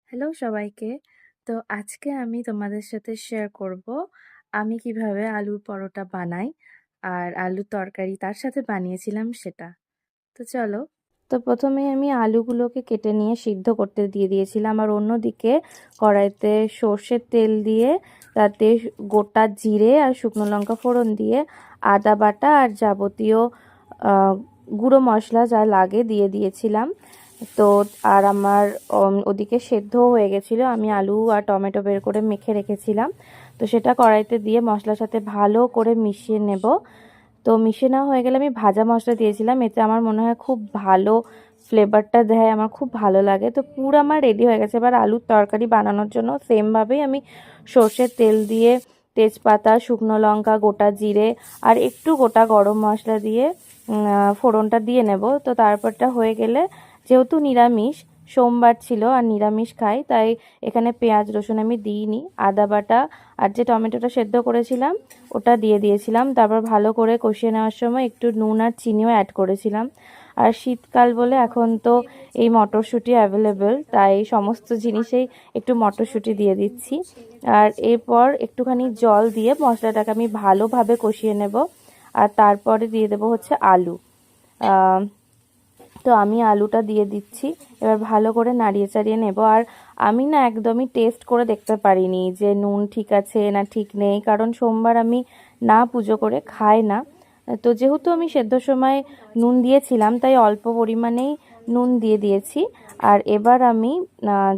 Hello সবাইকে। তো আজকে আমি তোমাদের সাথে শেয়ার করব আমি কিভাবে আলুর পরোটা বানাই আর আলুর তরকারি তার সাথে বানিয়েছিলাম সেটা। তো চলো। তো প্রথমেই আমি আলুগুলোকে কেটে নিয়ে সিদ্ধ করতে দিয়ে দিয়েছিলাম আর অন্যদিকে কড়াইতে সর্ষের তেল দিয়ে তাতে গোটা জিরে আর শুকনো লঙ্কা ফোড়ন দিয়ে আদা বাটা আর যাবতীয় গুঁড়ো মশলা যা লাগে দিয়ে দিয়েছিলাম। তো আর আমার ওদিকে সেদ্ধ হয়ে গেছিলো, আমি আলু আর টমেটো বের করে মেখে রেখেছিলাম। তো সেটা কড়াইতে দিয়ে মশলার সাথে ভালো করে মিশিয়ে নেব। তো মিশিয়ে নেওয়া হয়ে গেলে আমি ভাজা মশলা দিয়েছিলাম, এতে আমার মনে হয় খুব ভালো ফ্লেভারটা দেয়, আমার খুব ভালো লাগে। তো পুরো আমার রেডি হয়ে গেছে। এবার আলুর তরকারি বানানোর জন্য সেমভাবেই আমি সর্ষের তেল দিয়ে তেজপাতা, শুকনো লঙ্কা, গোটা জিরে আর একটু গোটা গরম মশলা দিয়ে ফোড়নটা দিয়ে নেব। তো তারপরটা হয়ে গেলে, যেহেতু নিরামিষ, সোমবার ছিল আর নিরামিষ খাই, তাই এখানে পেঁয়াজ রসুন আমি দিইনি। আদা বাটা আর যে টমেটোটা সেদ্ধ করেছিলাম ওটা দিয়ে দিয়েছিলাম। তারপর ভালো করে কষিয়ে নেওয়ার সময় একটু নুন আর চিনিও অ্যাড করেছিলাম। আর শীতকাল বলে এখন তো এই মটরশুঁটি অ্যাভেলেবেল, তাই সমস্ত জিনিসেই একটু মটরশুঁটি দিয়ে দিচ্ছি। আর এরপর একটুখানি জল দিয়ে মশলাটাকে আমি ভালোভাবে কষিয়ে নেব। আর তারপরে দিয়ে দেবো হচ্ছে আলু। তো আমি আলুটা দিয়ে দিচ্ছি। এবার ভালো করে নাড়িয়ে চাড়িয়ে নেব। আর আমি না একদমই টেস্ট করে দেখতে পারিনি যে নুন ঠিক আছে না ঠিক নেই, কারণ সোমবার আমি না পুজো করে খাই না। তো যেহেতু আমি সেদ্ধর সময় নুন দিয়েছিলাম, তাই অল্প পরিমাণেই নুন দিয়ে দিয়েছি। আর এবার আমি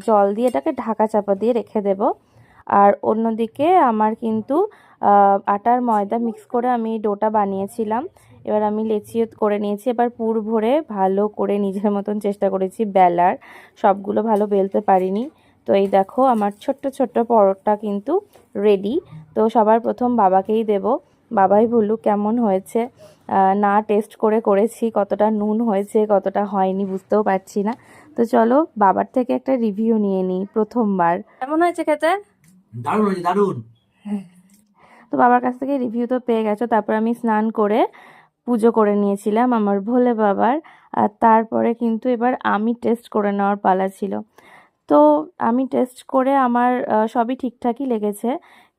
জল দিয়ে এটাকে ঢাকা চাপা দিয়ে রেখে দেব। আর অন্যদিকে আমার কিন্তু আটার ময়দা মিক্স করে আমি ডোটা বানিয়েছিলাম। এবার আমি লেচিও করে নিয়েছি। এবার পুর ভরে ভালো করে নিজের মতন চেষ্টা করেছি বেলার, সবগুলো ভালো বেলতে পারিনি। তো এই দেখো আমার ছোট্ট ছোট্ট পরোটা কিন্তু রেডি। তো সবার প্রথম বাবাকেই দেব। বাবাই বলুক কেমন হয়েছে। না টেস্ট করে করেছি, কতটা নুন হয়েছে কতটা হয়নি বুঝতেও পারছি না। তো চলো বাবার থেকে একটা রিভিউ নিয়ে নিই প্রথমবার। কেমন হয়েছে খেতে? দারুণ হয়েছে, দারুণ। তো বাবার কাছ থেকে রিভিউ তো পেয়ে গেছো। তারপর আমি স্নান করে পুজো করে নিয়েছিলাম আমার ভোলে বাবার। আর তারপরে কিন্তু এবার আমি টেস্ট করে নেওয়ার পালা ছিল। তো আমি টেস্ট করে আমার সবই ঠিকঠাকই লেগেছে,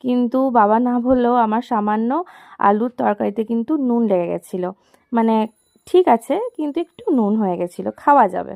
কিন্তু বাবা না বললেও আমার সামান্য আলুর তরকারিতে কিন্তু নুন লেগে গেছিলো। মানে ঠিক আছে, কিন্তু একটু নুন হয়ে গেছিলো, খাওয়া যাবে।